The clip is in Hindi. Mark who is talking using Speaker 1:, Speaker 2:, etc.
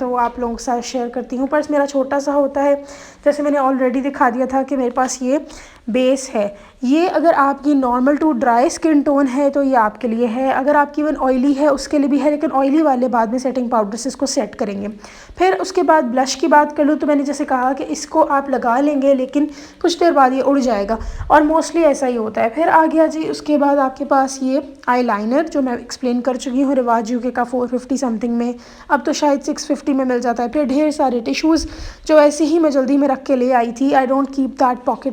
Speaker 1: तो आप लोगों के साथ शेयर करती हूँ। पर्स मेरा छोटा सा होता है, जैसे मैंने ऑलरेडी दिखा दिया था कि मेरे पास ये बेस है। ये अगर आपकी normal to dry skin tone है तो ये आपके लिए है, अगर आपकी इवन ऑयली है उसके लिए भी है, लेकिन ऑयली वाले बाद में सेटिंग पाउडर से इसको सेट करेंगे। फिर उसके बाद ब्लश की बात कर लूँ तो मैंने जैसे कहा कि इसको आप लगा लेंगे लेकिन कुछ देर बाद ये उड़ जाएगा, और मोस्टली ऐसा ही होता है। फिर आ गया जी उसके बाद आपके पास ये आई लाइनर, जो मैं एक्सप्लेन कर चुकी हूँ, रिवाज यूके का 450 समथिंग में, अब तो शायद 650 में मिल जाता है। फिर ढेर सारे टिश्यूज़ जो ऐसे ही मैं जल्दी में रख के ले आई थी, I don't keep that pocket